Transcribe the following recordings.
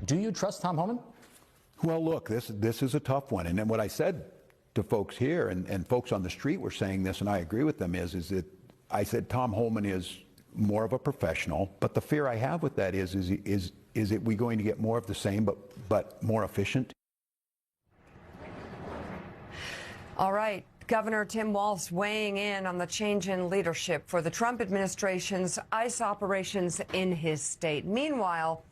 Do you trust Tom Homan? Well, look, this is a tough one. And then what I said to folks here, and folks on the street were saying this, and I agree with them, is that I said Tom Homan is more of a professional. But the fear I have with that is it we going to get more of the same, but more efficient? All right. Governor Tim Walz weighing in on the change in leadership for the Trump administration's ICE operations in his state. Meanwhile,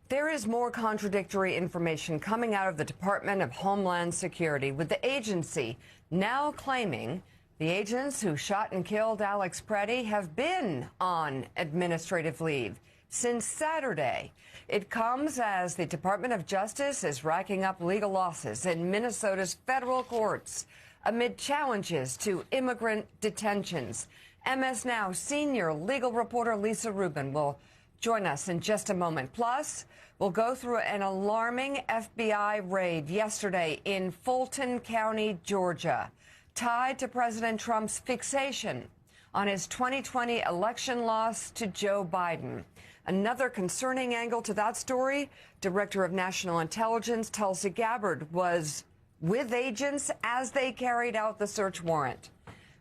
there is more contradictory information coming out of the Department of Homeland Security, with the agency now claiming the agents who shot and killed Alex Preddy have been on administrative leave since Saturday. It comes as the Department of Justice is racking up legal losses in Minnesota's federal courts amid challenges to immigrant detentions. MS Now senior legal reporter Lisa Rubin will join us in just a moment. Plus, we'll go through an alarming FBI raid yesterday in Fulton County, Georgia, tied to President Trump's fixation on his 2020 election loss to Joe Biden. Another concerning angle to that story, Director of National Intelligence Tulsi Gabbard was with agents as they carried out the search warrant,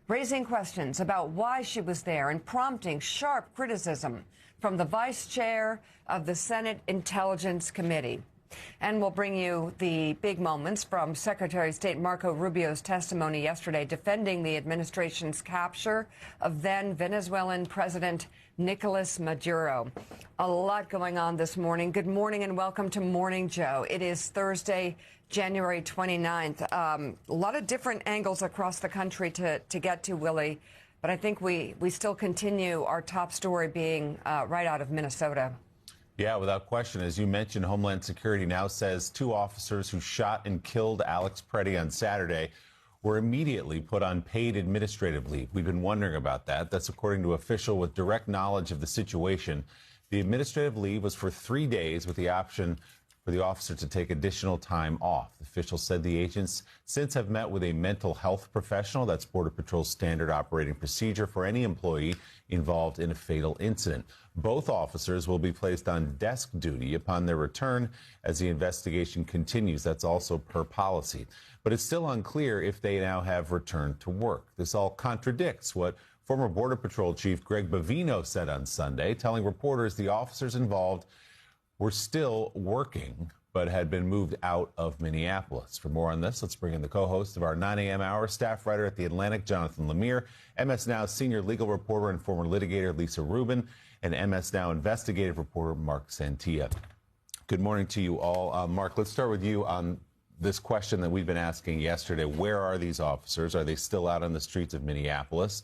raising questions about why she was there and prompting sharp criticism from the vice chair of the Senate Intelligence Committee. And we'll bring you the big moments from Secretary of State Marco Rubio's testimony yesterday defending the administration's capture of then Venezuelan President Nicolas Maduro. A lot going on this morning. Good morning and welcome to Morning Joe. It is Thursday, January 29th. A lot of different angles across the country to get to, Willie. But I think we still continue our top story being right out of Minnesota. Yeah, without question. As you mentioned, Homeland Security now says 2 officers who shot and killed Alex Preddy on Saturday were immediately put on paid administrative leave. We've been wondering about that. That's according to an official with direct knowledge of the situation. The administrative leave was for 3 days with the option for the officer to take additional time off. The official said the agents since have met with a mental health professional. That's Border Patrol's standard operating procedure for any employee involved in a fatal incident. Both officers will be placed on desk duty upon their return as the investigation continues. That's also per policy. But it's still unclear if they now have returned to work. This all contradicts what former Border Patrol Chief Greg Bavino said on Sunday, telling reporters the officers involved were still working, but had been moved out of Minneapolis. For more on this, let's bring in the co-host of our 9 a.m. hour, staff writer at The Atlantic, Jonathan Lemire, MS Now senior legal reporter and former litigator Lisa Rubin, and MS Now investigative reporter Mark Santia. Good morning to you all. Mark, let's start with you on this question that we've been asking yesterday. Where are these officers? Are they still out on the streets of Minneapolis?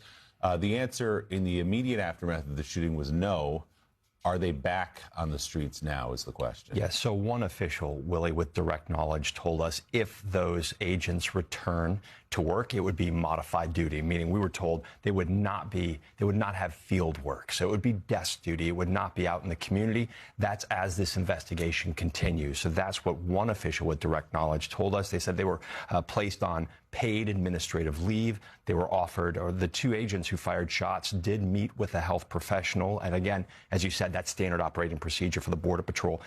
The answer in the immediate aftermath of the shooting was no. Are they back on the streets now is the question. Yes, so one official, Willie, with direct knowledge told us if those agents return to work, it would be modified duty, meaning we were told they would not have field work. So it would be desk duty. It would not be out in the community. That's as this investigation continues. So that's what one official with direct knowledge told us. They said they were placed on paid administrative leave. They were offered, or the 2 agents who fired shots did meet with a health professional. And again, as you said, that's standard operating procedure for the Border Patrol.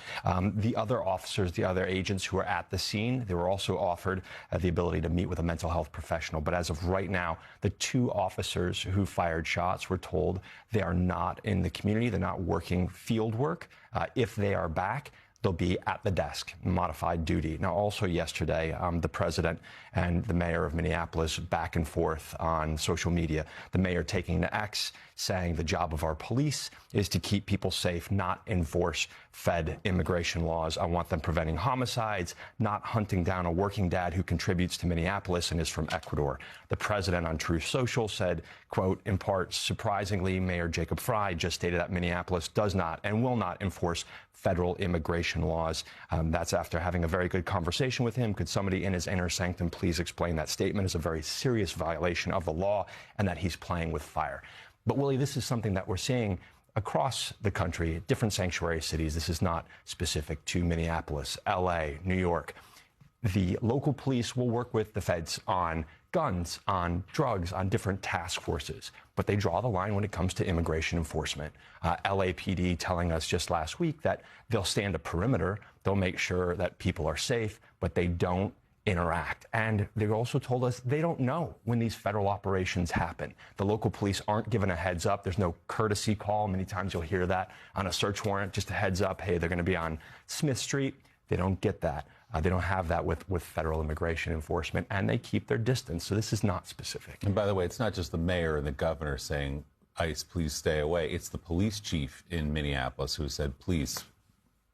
The other officers, the other agents who were at the scene, they were also offered the ability to meet with a mental health professional. But as of right now, the 2 officers who fired shots were told they are not in the community. They're not working field work. If they are back, they'll be at the desk, modified duty. Now, also yesterday, the president and the mayor of Minneapolis back and forth on social media. The mayor taking to X, saying the job of our police is to keep people safe, not enforce Fed immigration laws. I want them preventing homicides, not hunting down a working dad who contributes to Minneapolis and is from Ecuador. The president on Truth Social said, quote, in part, surprisingly, Mayor Jacob Frey just stated that Minneapolis does not and will not enforce federal immigration laws. That's after having a very good conversation with him. Could somebody in his inner sanctum please explain that statement is a very serious violation of the law and that he's playing with fire? But, Willie, this is something that we're seeing across the country, different sanctuary cities. This is not specific to Minneapolis, L.A., New York. The local police will work with the feds on guns, on drugs, on different task forces. But they draw the line when it comes to immigration enforcement. LAPD telling us just last week that they'll stand a perimeter, they'll make sure that people are safe, but they don't interact. And they also told us they don't know when these federal operations happen. The local police aren't given a heads up. There's no courtesy call. Many times you'll hear that on a search warrant, just a heads up, hey, they're going to be on Smith Street. They don't get that. They don't have that with federal immigration enforcement, and they keep their distance. So this is not specific. And by the way, it's not just the mayor and the governor saying, ICE, please stay away. It's the police chief in Minneapolis who said, please,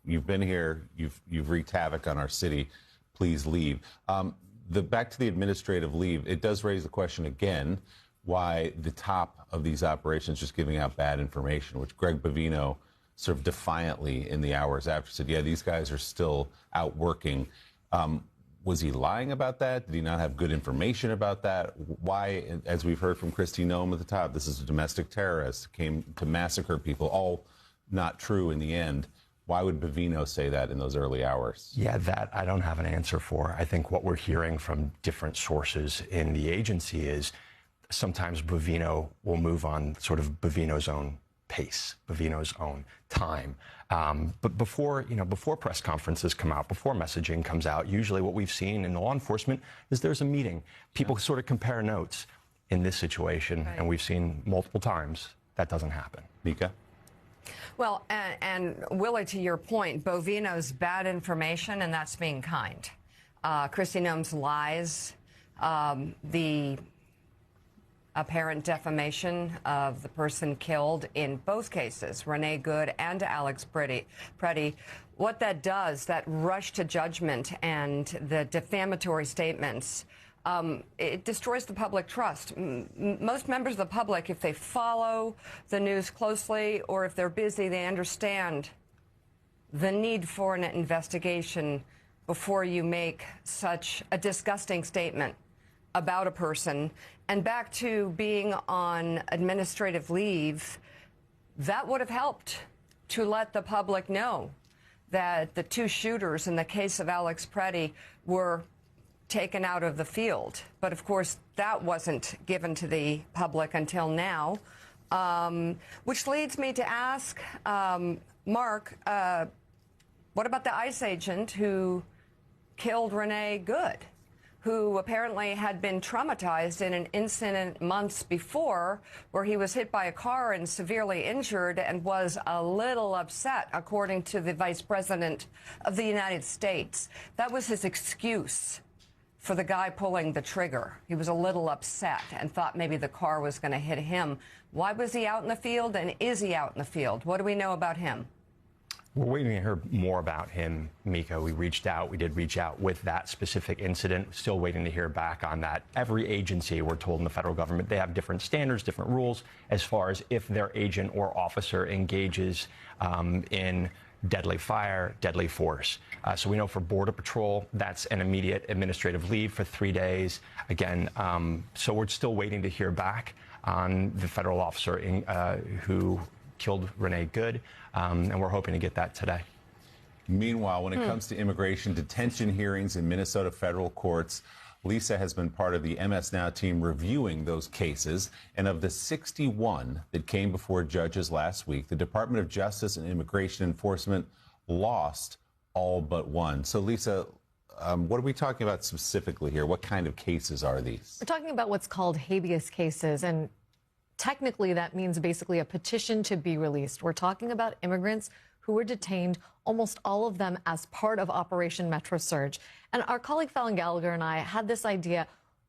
you've been here, you've wreaked havoc on our city. Please leave. Back to the administrative leave, it does raise the question again, why the top of these operations just giving out bad information, which Greg Bovino sort of defiantly in the hours after said, yeah, these guys are still out working. Was he lying about that? Did he not have good information about that? Why, as we've heard from Kristi Noem at the top, this is a domestic terrorist, came to massacre people, all not true in the end. Why would Bovino say that in those early hours? Yeah, that I don't have an answer for. I think what we're hearing from different sources in the agency is sometimes Bovino will move on sort of Bovino's own pace, Bovino's own time. But before press conferences come out, before messaging comes out, usually what we've seen in law enforcement is there's a meeting. People sort of compare notes. In this situation, and we've seen multiple times, that doesn't happen. Mika? Well, and Willie, to your point, Bovino's bad information, and that's being kind. Kristi Noem's lies, the apparent defamation of the person killed in both cases, Renee Good and Alex Preddy. What that does, that rush to judgment and the defamatory statements, it destroys the public trust. Most members of the public, if they follow the news closely or if they're busy, they understand the need for an investigation before you make such a disgusting statement about a person. And back to being on administrative leave, that would have helped to let the public know that the two shooters in the case of Alex Preddy were taken out of the field. But of course, that wasn't given to the public until now, which leads me to ask, Mark, what about the ICE agent who killed Renee Good, who apparently had been traumatized in an incident months before where he was hit by a car and severely injured and was a little upset, according to the Vice President of the United States. That was his excuse for the guy pulling the trigger. He was a little upset and thought maybe the car was going to hit him. Why was he out in the field, and is he out in the field? What do we know about him? We're waiting to hear more about him, Mika. We did reach out with that specific incident. Still waiting to hear back on that. Every agency, we're told in the federal government, they have different standards, different rules as far as if their agent or officer engages in deadly fire, deadly force. So we know for Border Patrol, that's an immediate administrative leave for 3 days. Again, so we're still waiting to hear back on the federal officer who killed Renee Good, and we're hoping to get that today. Meanwhile, when it comes to immigration detention hearings in Minnesota federal courts, Lisa has been part of the MS Now team reviewing those cases. And of the 61 that came before judges last week, the Department of Justice and Immigration Enforcement lost all but one. So, Lisa, what are we talking about specifically here? What kind of cases are these? We're talking about what's called habeas cases, and technically that means basically a petition to be released. We're talking about immigrants who were detained, almost all of them as part of Operation Metro Surge. And our colleague Fallon Gallagher and I had this idea.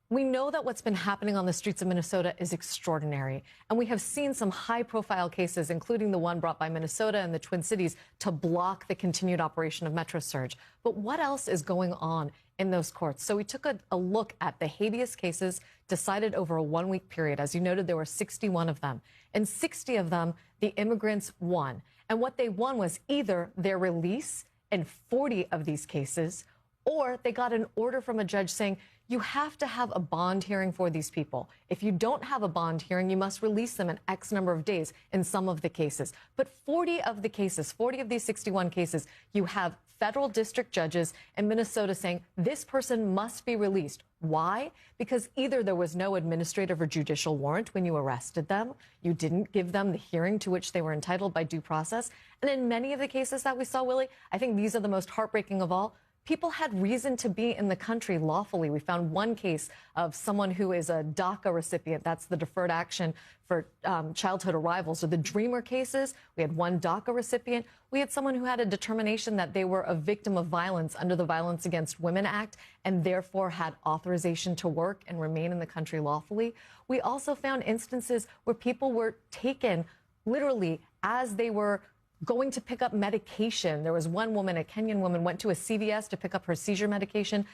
We know that what's been happening on the streets of Minnesota is extraordinary. And we have seen some high-profile cases, including the one brought by Minnesota and the Twin Cities, to block the continued operation of Metro Surge. But what else is going on in those courts? So we took a look at the habeas cases decided over a one-week period. As you noted, there were 61 of them. And 60 of them, the immigrants won. And what they won was either their release in 40 of these cases, or they got an order from a judge saying, you have to have a bond hearing for these people. If you don't have a bond hearing, you must release them in X number of days in some of the cases. But 40 of the cases, 40 of these 61 cases, you have federal district judges in Minnesota saying this person must be released Why? Because either there was no administrative or judicial warrant when you arrested them, you didn't give them the hearing to which they were entitled by due process, and in many of the cases that we saw, Willie, I think these are the most heartbreaking of all. People had reason to be in the country lawfully. We found one case of someone who is a DACA recipient. That's the Deferred Action for Childhood Arrivals, or the Dreamer cases. We had one DACA recipient. We had someone who had a determination that they were a victim of violence under the Violence Against Women Act and therefore had authorization to work and remain in the country lawfully. We also found instances where people were taken literally as they were going to pick up medication. There was one woman, a Kenyan woman, went to a CVS to pick up her seizure medication,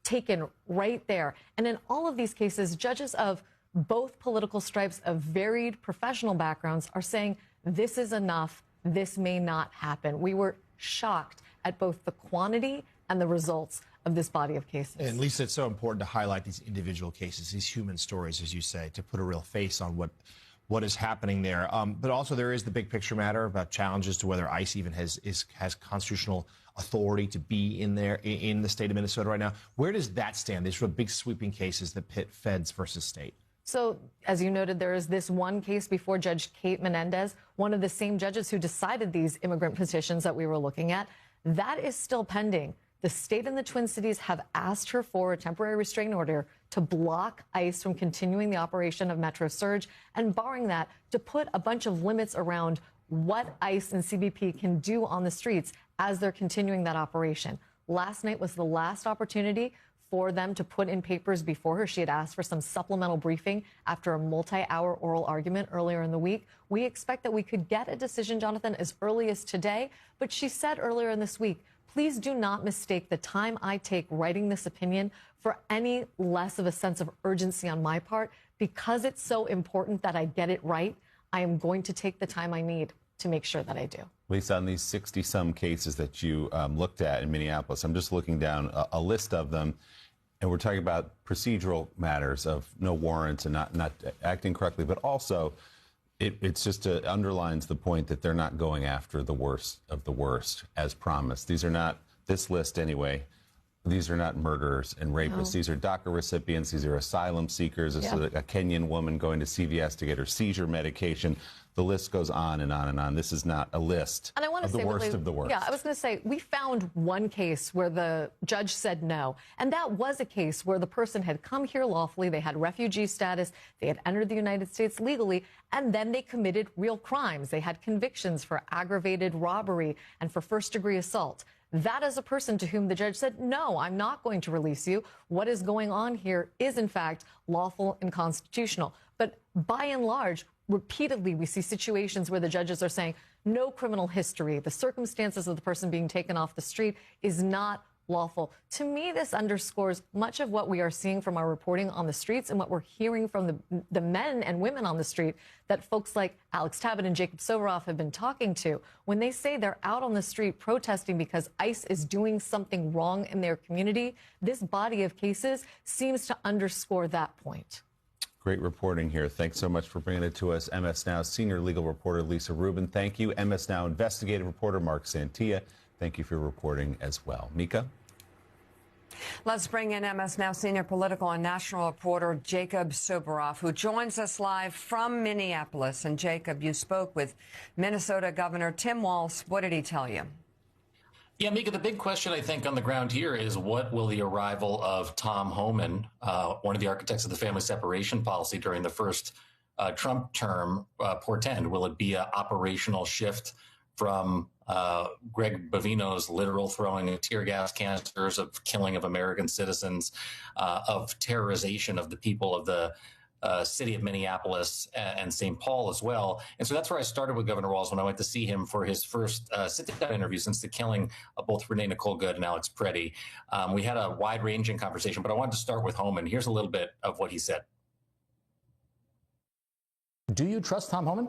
taken right there. And in all of these cases, judges of both political stripes, of varied professional backgrounds, are saying this is enough, this may not happen. We were shocked at both the quantity and the results of this body of cases. And Lisa, it's so important to highlight these individual cases, these human stories, as you say, to put a real face on what is happening there. But also there is the big picture matter about challenges to whether ICE even has constitutional authority to be in there in the state of Minnesota right now. Where does that stand? These are big sweeping cases that pit feds versus state. So, as you noted, there is this one case before Judge Kate Menendez, one of the same judges who decided these immigrant petitions that we were looking at. That is still pending. The state and the Twin Cities have asked her for a temporary restraining order to block ICE from continuing the operation of Metro Surge, and barring that, to put a bunch of limits around what ICE and CBP can do on the streets as they're continuing that operation. Last night was the last opportunity for them to put in papers before her. She had asked for some supplemental briefing after a multi-hour oral argument earlier in the week. We expect that we could get a decision, Jonathan, as early as today. But she said earlier in this week, please do not mistake the time I take writing this opinion for any less of a sense of urgency on my part. Because it's so important that I get it right, I am going to take the time I need to make sure that I do. Lisa, on these 60-some cases that you looked at in Minneapolis, I'm just looking down a list of them, and we're talking about procedural matters of no warrants and not acting correctly, but also it's just underlines the point that they're not going after the worst of the worst as promised. These are not, this list anyway, these are not murderers and rapists. No. These are DACA recipients. These are asylum seekers. This is a Kenyan woman going to CVS to get her seizure medication. The list goes on and on and on. This is not a list of the worst of the worst. Yeah, I was going to say, we found one case where the judge said no. And that was a case where the person had come here lawfully, they had refugee status, they had entered the United States legally, and then they committed real crimes. They had convictions for aggravated robbery and for first-degree assault. That is a person to whom the judge said, no, I'm not going to release you. What is going on here is, in fact, lawful and constitutional. But by and large, repeatedly, we see situations where the judges are saying no criminal history. The circumstances of the person being taken off the street is not lawful. To me, this underscores much of what we are seeing from our reporting on the streets and what we're hearing from the men and women on the street that folks like Alex Tabbitt and Jacob Soboroff have been talking to. When they say they're out on the street protesting because ICE is doing something wrong in their community, this body of cases seems to underscore that point. Great reporting here. Thanks so much for bringing it to us. MS Now senior legal reporter Lisa Rubin, thank you. MS Now investigative reporter Mark Santia, thank you for your reporting as well. Mika? Let's bring in MS Now senior political and national reporter Jacob Soboroff, who joins us live from Minneapolis. And Jacob, you spoke with Minnesota Governor Tim Walz. What did he tell you? Yeah, Mika, the big question, I think, on the ground here is what will the arrival of Tom Homan, one of the architects of the family separation policy during the first Trump term, portend? Will it be an operational shift from Greg Bovino's literal throwing of tear gas canisters, of killing of American citizens, of terrorization of the people of the city of Minneapolis and St. Paul as well? And so that's where I started with Governor Walz when I went to see him for his first sit-down interview since the killing of both Renee Nicole Good and Alex Preddy. We had a wide-ranging conversation, but I wanted to start with Homan. Here's a little bit of what he said. Do you trust Tom Homan?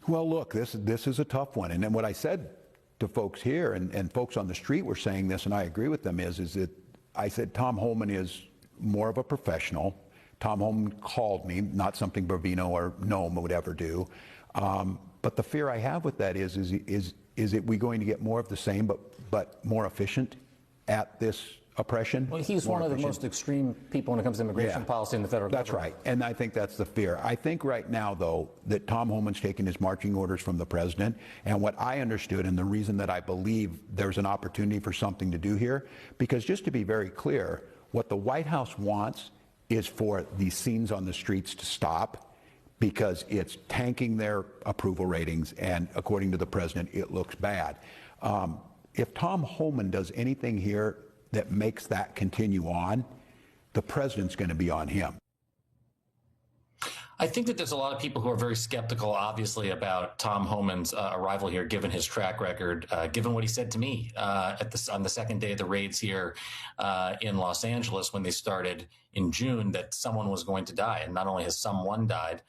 Well, look, this is a tough one. And then what I said to folks here and folks on the street were saying this, and I agree with them, is that I said Tom Homan is more of a professional. Tom Homan called me, not something Bovino or Noam would ever do. But the fear I have with that is it we going to get more of the same, but more efficient at this oppression. Well, he's more one of the oppression. most extreme people when it comes to immigration Yeah. policy in the federal That's government. right. And I think that's the fear. I think right now, though, that Tom Homan's taking his marching orders from the president. And what I understood, and the reason that I believe there's an opportunity for something to do here, because just to be very clear, what the White House wants is for these scenes on the streets to stop, because it's tanking their approval ratings. And according to the president, it looks bad. If Tom Homan does anything here that makes that continue on, the president's going to be on him. I think that there's a lot of people who are very skeptical, obviously, about Tom Homan's arrival here, given his track record, given what he said to me on the second day of the raids here in Los Angeles when they started in June, that someone was going to die. And not only has someone died,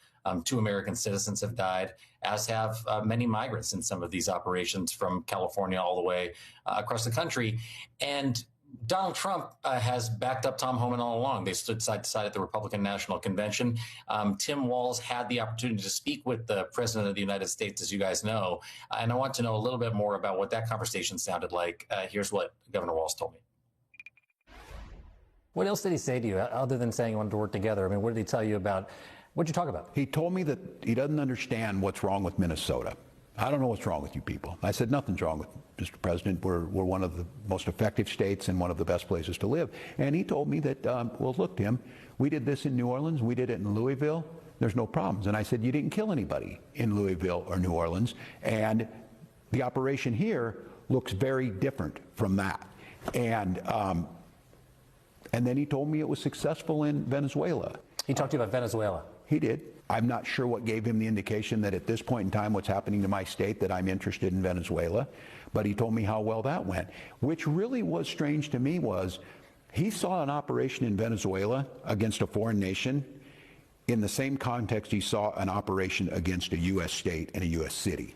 2 American citizens have died, as have many migrants in some of these operations from California all the way across the country. And Donald Trump has backed up Tom Homan all along. They stood side to side at the Republican National Convention. Tim Walz had the opportunity to speak with the President of the United States, as you guys know. And I want to know a little bit more about what that conversation sounded like. Here's what Governor Walz told me. What else did he say to you, other than saying he wanted to work together? I mean, what did he tell you about? What did you talk about? He told me that he doesn't understand what's wrong with Minnesota. I don't know what's wrong with you people. I said, nothing's wrong with Mr. President. We're one of the most effective states and one of the best places to live. And he told me that, well, look, Tim, we did this in New Orleans. We did it in Louisville. There's no problems. And I said, you didn't kill anybody in Louisville or New Orleans. And the operation here looks very different from that. And then he told me it was successful in Venezuela. He talked to you about Venezuela. He did. I'm not sure what gave him the indication that at this point in time what's happening to my state, that I'm interested in Venezuela, but he told me how well that went. Which really was strange to me was he saw an operation in Venezuela against a foreign nation in the same context he saw an operation against a U.S. state and a U.S. city.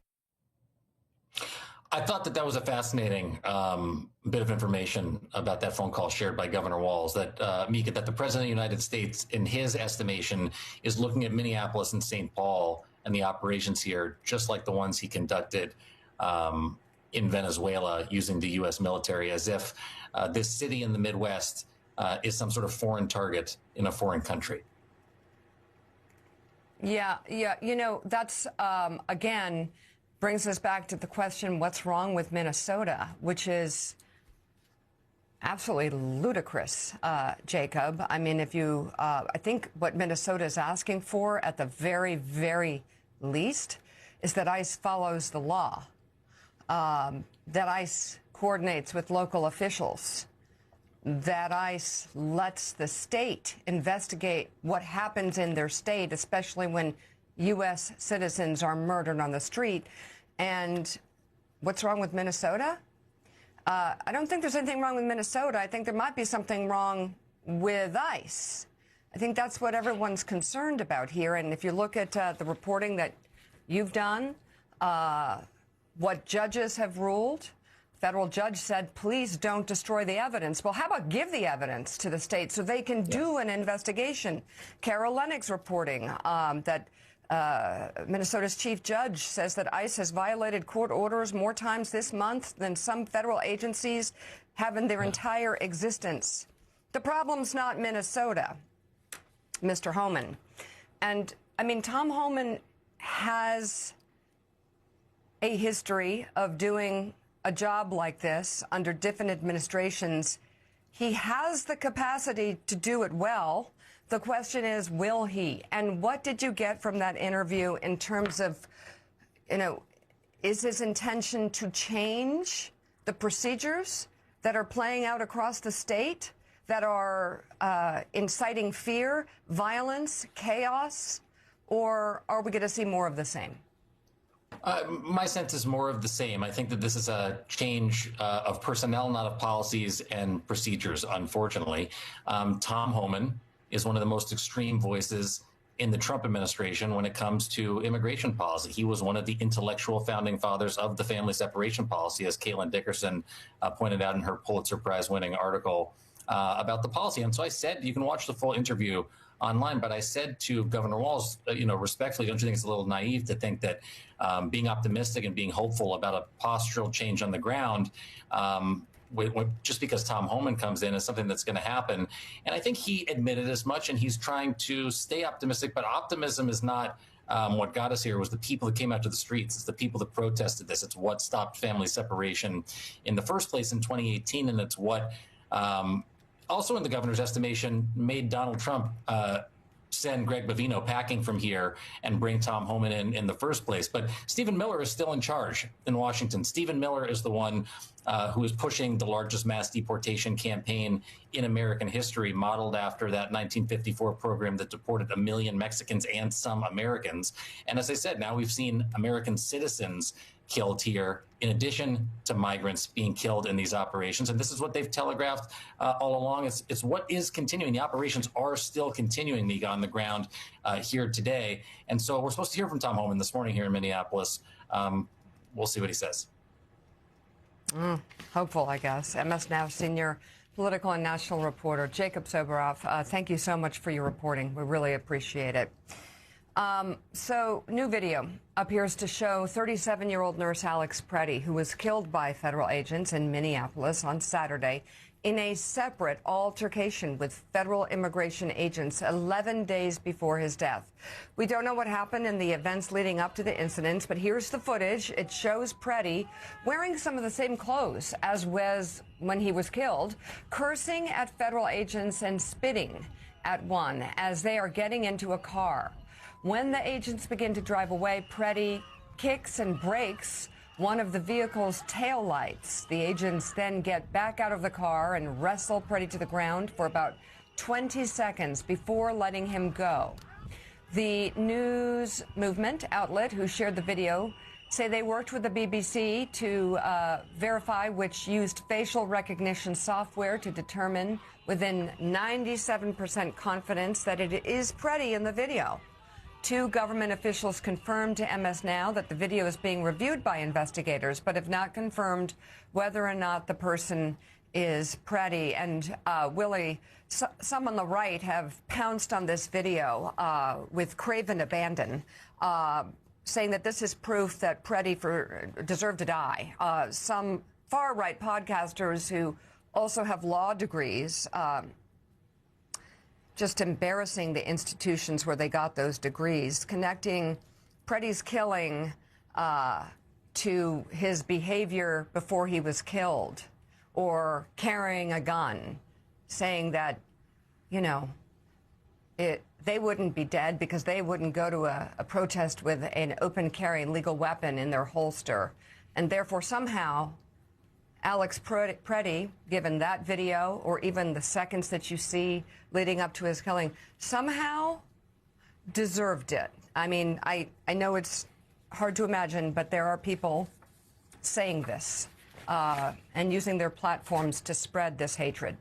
I thought that was a fascinating bit of information about that phone call shared by Governor Walz, that, Mika, that the President of the United States, in his estimation, is looking at Minneapolis and St. Paul and the operations here, just like the ones he conducted in Venezuela using the U.S. military, as if this city in the Midwest is some sort of foreign target in a foreign country. Yeah. You know, that's, again, brings us back to the question, what's wrong with Minnesota, which is absolutely ludicrous, Jacob. I mean, if you, I think what Minnesota is asking for at the very, very least is that ICE follows the law, that ICE coordinates with local officials, that ICE lets the state investigate what happens in their state, especially when U.S. citizens are murdered on the street. And what's wrong with Minnesota? I don't think there's anything wrong with Minnesota. I think there might be something wrong with ICE. I think that's what everyone's concerned about here. And if you look at the reporting that you've done, what judges have ruled, federal judge said, please don't destroy the evidence. Well, how about give the evidence to the state so they can do an investigation? Carol Lennox reporting that Minnesota's chief judge says that ICE has violated court orders more times this month than some federal agencies have in their entire existence. The problem's not Minnesota, Mr. Homan. And, I mean, Tom Homan has a history of doing a job like this under different administrations. He has the capacity to do it well. The question is, will he? And what did you get from that interview in terms of, you know, is his intention to change the procedures that are playing out across the state, that are inciting fear, violence, chaos, or are we going to see more of the same? My sense is more of the same. I think that this is a change of personnel, not of policies and procedures, unfortunately. Tom Homan is one of the most extreme voices in the Trump administration when it comes to immigration policy. He was one of the intellectual founding fathers of the family separation policy, as Caitlin Dickerson pointed out in her Pulitzer Prize-winning article about the policy. And so I said, you can watch the full interview online, but I said to Governor Walz, you know, respectfully, don't you think it's a little naive to think that being optimistic and being hopeful about a postural change on the ground just because Tom Homan comes in is something that's going to happen. And I think he admitted as much, and he's trying to stay optimistic. But optimism is not what got us here. It was the people that came out to the streets. It's the people that protested this. It's what stopped family separation in the first place in 2018, and it's what also, in the governor's estimation, made Donald Trump send Greg Bovino packing from here and bring Tom Homan in the first place. But Stephen Miller is still in charge in Washington. Stephen Miller is the one who is pushing the largest mass deportation campaign in American history, modeled after that 1954 program that deported 1 million Mexicans and some Americans. And as I said, now we've seen American citizens killed here, in addition to migrants being killed in these operations. And this is what they've telegraphed all along. It's what is continuing. The operations are still continuing, Mika, on the ground here today. And so we're supposed to hear from Tom Homan this morning here in Minneapolis. We'll see what he says. Hopeful, I guess. MS Now senior political and national reporter Jacob Soboroff, thank you so much for your reporting. We really appreciate it. So, new video appears to show 37-year-old nurse Alex Preddy, who was killed by federal agents in Minneapolis on Saturday in a separate altercation with federal immigration agents 11 days before his death. We don't know what happened in the events leading up to the incidents, but here's the footage. It shows Preddy wearing some of the same clothes as was when he was killed, cursing at federal agents and spitting at one as they are getting into a car. When the agents begin to drive away, Preddy kicks and breaks one of the vehicle's taillights. The agents then get back out of the car and wrestle Preddy to the ground for about 20 seconds before letting him go. The news movement outlet who shared the video say they worked with the BBC to verify, which used facial recognition software to determine within 97% confidence that it is Preddy in the video. 2 government officials confirmed to MS Now that the video is being reviewed by investigators, but have not confirmed whether or not the person is Preddy. And Willie, some on the right have pounced on this video with craven abandon, saying that this is proof that Preddy deserved to die. Some far-right podcasters who also have law degrees just embarrassing the institutions where they got those degrees, connecting Preddy's killing to his behavior before he was killed, or carrying a gun, saying that, you know, they wouldn't be dead because they wouldn't go to a protest with an open carry legal weapon in their holster. And therefore, somehow, Alex Preddy, given that video or even the seconds that you see leading up to his killing, somehow deserved it. I mean, I know it's hard to imagine, but there are people saying this and using their platforms to spread this hatred.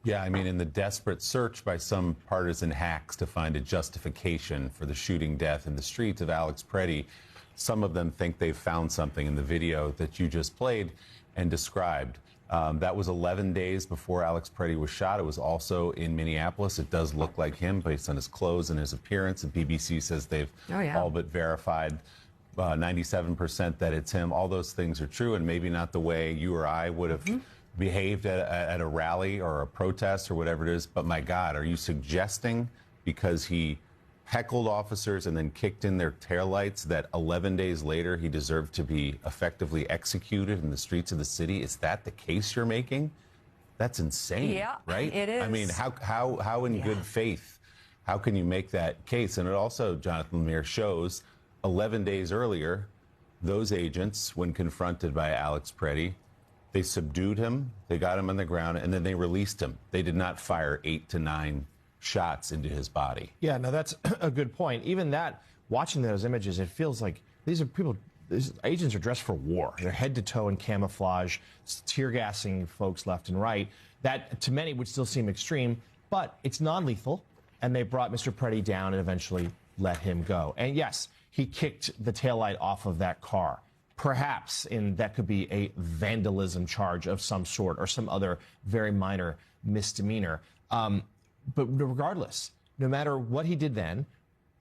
Yeah, I mean, in the desperate search by some partisan hacks to find a justification for the shooting death in the streets of Alex Preddy, some of them think they've found something in the video that you just played and described. That was 11 days before Alex Preddy was shot. It was also in Minneapolis. It does look like him based on his clothes and his appearance. The BBC says they've all but verified 97% that it's him. All those things are true, and maybe not the way you or I would have behaved at a rally or a protest or whatever it is. But my God, are you suggesting because he heckled officers and then kicked in their taillights that 11 days later he deserved to be effectively executed in the streets of the city? Is that the case you're making? That's insane, right? It is. I mean, how in good faith, how can you make that case? And it also, Jonathan Lemire, shows 11 days earlier, those agents, when confronted by Alex Preddy, they subdued him, they got him on the ground, and then they released him. They did not fire 8 to 9 shots into his body. Yeah, no, that's a good point. Even that, watching those images, it feels like these agents are dressed for war. They're head to toe in camouflage, tear gassing folks left and right. That, to many, would still seem extreme, but it's non-lethal, and they brought Mr. Preddy down and eventually let him go. And yes, he kicked the taillight off of that car. Perhaps that could be a vandalism charge of some sort or some other very minor misdemeanor. But regardless, no matter what he did then,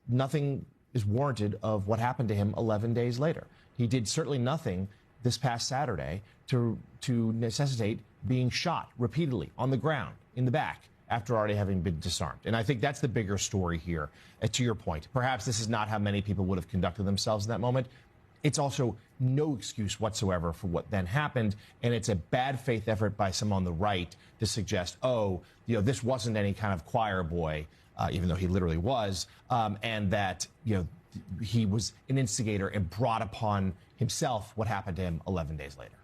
nothing is warranted of what happened to him 11 days later. He did certainly nothing this past Saturday to necessitate being shot repeatedly on the ground, in the back, after already having been disarmed. And I think that's the bigger story here. To your point, perhaps this is not how many people would have conducted themselves in that moment. It's also no excuse whatsoever for what then happened, and it's a bad faith effort by some on the right to suggest, oh, this wasn't any kind of choir boy, even though he literally was, and that he was an instigator and brought upon himself what happened to him 11 days later.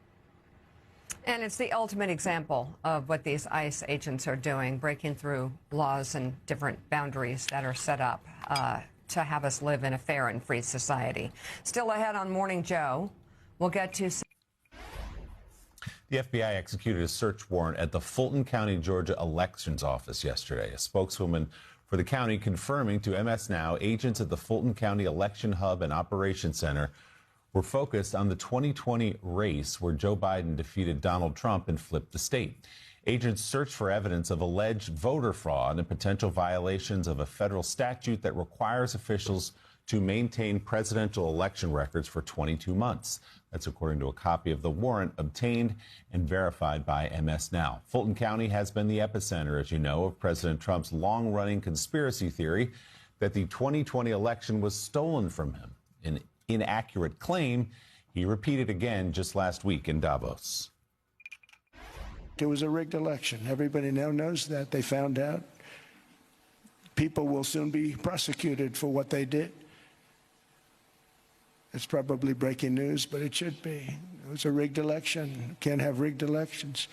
And it's the ultimate example of what these ICE agents are doing, breaking through laws and different boundaries that are set up to have us live in a fair and free society. Still ahead on Morning Joe, we'll get to... The FBI executed a search warrant at the Fulton County, Georgia elections office yesterday. A spokeswoman for the county confirming to MS Now agents at the Fulton County Election Hub and Operations Center were focused on the 2020 race where Joe Biden defeated Donald Trump and flipped the state. Agents searched for evidence of alleged voter fraud and potential violations of a federal statute that requires officials to maintain presidential election records for 22 months. That's according to a copy of the warrant obtained and verified by MS Now. Fulton County has been the epicenter, as you know, of President Trump's long-running conspiracy theory that the 2020 election was stolen from him. An inaccurate claim he repeated again just last week in Davos. It was a rigged election. Everybody now knows that. They found out. People will soon be prosecuted for what they did. It's probably breaking news, but it should be. It was a rigged election. Can't have rigged elections.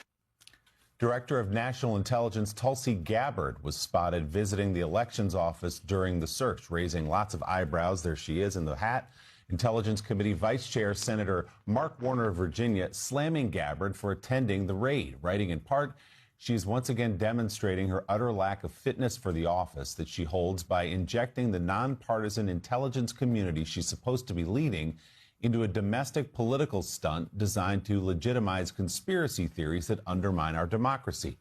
Director of National Intelligence Tulsi Gabbard was spotted visiting the elections office during the search, raising lots of eyebrows. There she is in the hat. Intelligence Committee Vice Chair Senator Mark Warner of Virginia slamming Gabbard for attending the raid, writing in part, she is once again demonstrating her utter lack of fitness for the office that she holds by injecting the nonpartisan intelligence community she's supposed to be leading into a domestic political stunt designed to legitimize conspiracy theories that undermine our democracy.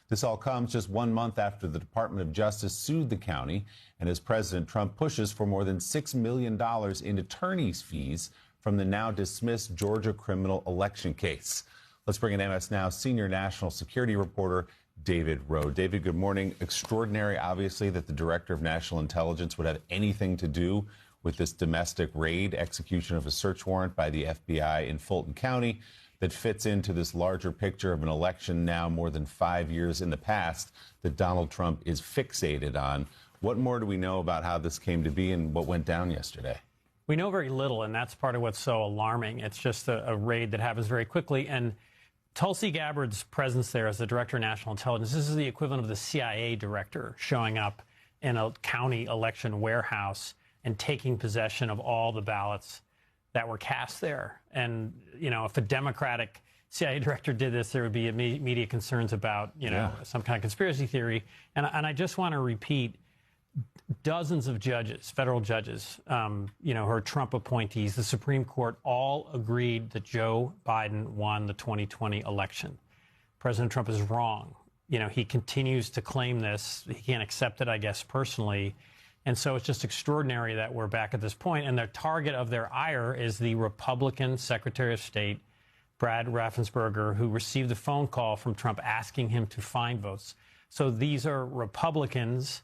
This all comes just 1 month after the Department of Justice sued the county and as President Trump pushes for more than $6 million in attorney's fees from the now dismissed Georgia criminal election case. Let's bring in MS Now senior national security reporter David Rowe. David, good morning. Extraordinary, obviously, that the director of national intelligence would have anything to do with this domestic raid, execution of a search warrant by the FBI in Fulton County that fits into this larger picture of an election now more than 5 years in the past that Donald Trump is fixated on. What more do we know about how this came to be and what went down yesterday? We know very little, and that's part of what's so alarming. It's just a raid that happens very quickly. And Tulsi Gabbard's presence there as the director of national intelligence, this is the equivalent of the CIA director showing up in a county election warehouse and taking possession of all the ballots that were cast there. And, if a Democratic CIA director did this, there would be immediate concerns about, some kind of conspiracy theory. And I just want to repeat, dozens of judges, federal judges, who are Trump appointees, the Supreme Court all agreed that Joe Biden won the 2020 election. President Trump is wrong. He continues to claim this. He can't accept it, I guess, personally. And so it's just extraordinary that we're back at this point. And the target of their ire is the Republican Secretary of State, Brad Raffensperger, who received a phone call from Trump asking him to find votes. So these are Republicans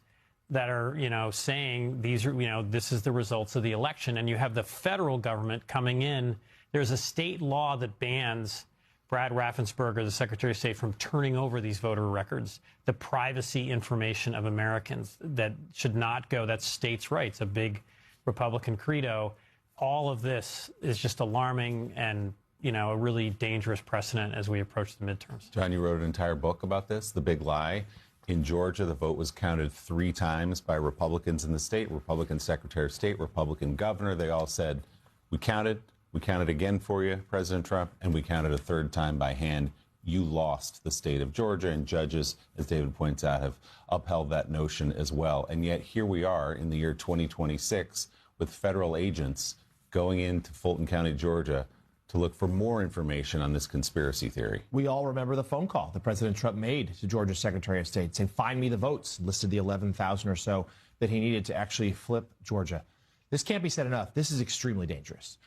that are, saying these are, this is the results of the election. And you have the federal government coming in. There's a state law that bans Brad Raffensperger, the Secretary of State, from turning over these voter records, the privacy information of Americans that should not go. That's states' rights, a big Republican credo. All of this is just alarming and, a really dangerous precedent as we approach the midterms. John, you wrote an entire book about this, The Big Lie. In Georgia, the vote was counted 3 times by Republicans in the state, Republican Secretary of State, Republican governor. They all said, we counted again for you, President Trump, and we counted a 3rd time by hand. You lost the state of Georgia, and judges, as David points out, have upheld that notion as well. And yet here we are in the year 2026 with federal agents going into Fulton County, Georgia, to look for more information on this conspiracy theory. We all remember the phone call that President Trump made to Georgia's Secretary of State saying, find me the votes, listed the 11,000 or so that he needed to actually flip Georgia. This can't be said enough. This is extremely dangerous.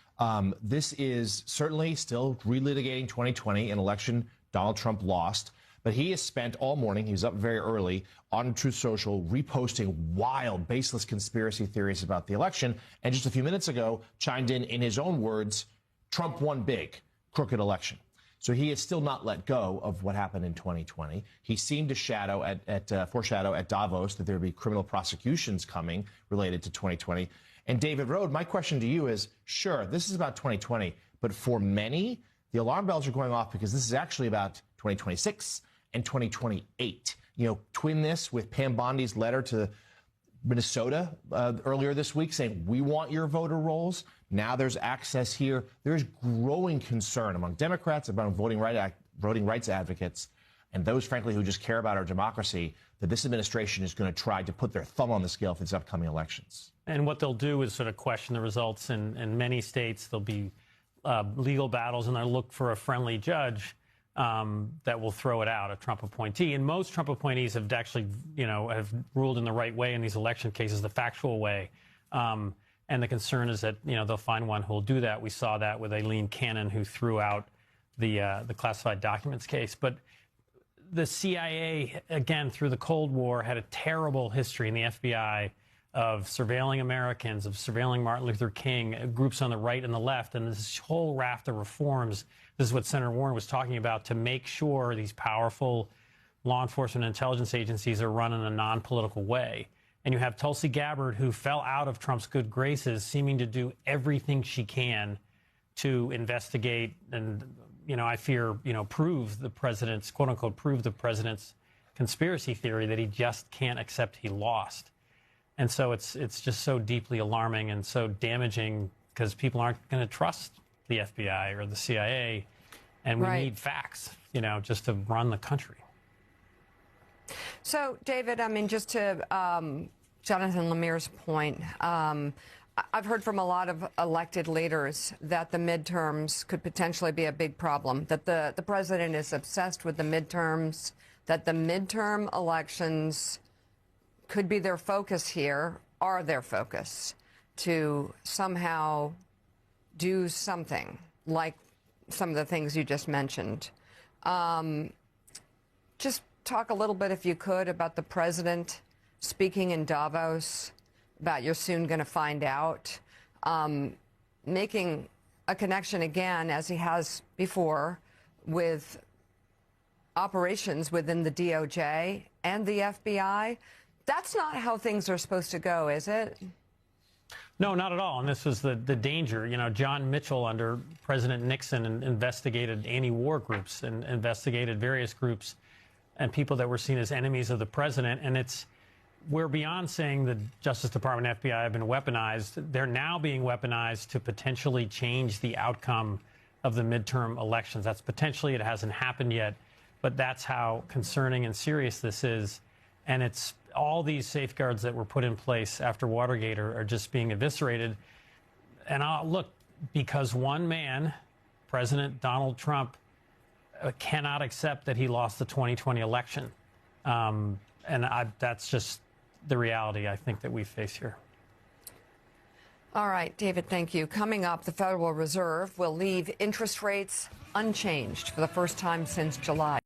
This is certainly still relitigating 2020, an election Donald Trump lost. But he has spent all morning, he was up very early, on Truth Social, reposting wild, baseless conspiracy theories about the election. And just a few minutes ago, chimed in his own words, Trump won big, crooked election. So he has still not let go of what happened in 2020. He seemed to foreshadow at Davos that there would be criminal prosecutions coming related to 2020. And David Rode, my question to you is, sure, this is about 2020, but for many, the alarm bells are going off because this is actually about 2026 and 2028. You know, twin this with Pam Bondi's letter to Minnesota earlier this week saying, we want your voter rolls. Now there's access here. There's growing concern among Democrats, among voting rights advocates, and those, frankly, who just care about our democracy, that this administration is going to try to put their thumb on the scale for these upcoming elections. And what they'll do is sort of question the results. In many states, there'll be legal battles, and they'll look for a friendly judge that will throw it out, a Trump appointee. And most Trump appointees have actually, have ruled in the right way in these election cases, the factual way. And the concern is that, they'll find one who will do that. We saw that with Aileen Cannon, who threw out the classified documents case. But the CIA, again, through the Cold War, had a terrible history in the FBI of surveilling Americans, of surveilling Martin Luther King, groups on the right and the left, and this whole raft of reforms. This is what Senator Warren was talking about, to make sure these powerful law enforcement and intelligence agencies are run in a non-political way. And you have Tulsi Gabbard, who fell out of Trump's good graces, seeming to do everything she can to investigate and, I fear, prove the president's, quote unquote, prove the president's conspiracy theory that he just can't accept he lost. And so it's just so deeply alarming and so damaging because people aren't going to trust the FBI or the CIA. And we need facts, just to run the country. So, David, just to Jonathan Lemire's point, I've heard from a lot of elected leaders that the midterms could potentially be a big problem, that the president is obsessed with the midterms, that the midterm elections could be their focus here, are their focus, to somehow do something like some of the things you just mentioned. Just talk a little bit, if you could, about the president speaking in Davos, about you're soon going to find out, making a connection again, as he has before, with operations within the DOJ and the FBI. That's not how things are supposed to go, is it? No, not at all. And this was the danger. John Mitchell under President Nixon investigated anti-war groups and investigated various groups and people that were seen as enemies of the president. And we're beyond saying the Justice Department and FBI have been weaponized. They're now being weaponized to potentially change the outcome of the midterm elections. That's potentially, it hasn't happened yet, but that's how concerning and serious this is. And it's all these safeguards that were put in place after Watergate are just being eviscerated. And look, because one man, President Donald Trump, cannot accept that he lost the 2020 election. That's just the reality, I think, that we face here. All right, David, thank you. Coming up, the Federal Reserve will leave interest rates unchanged for the first time since July.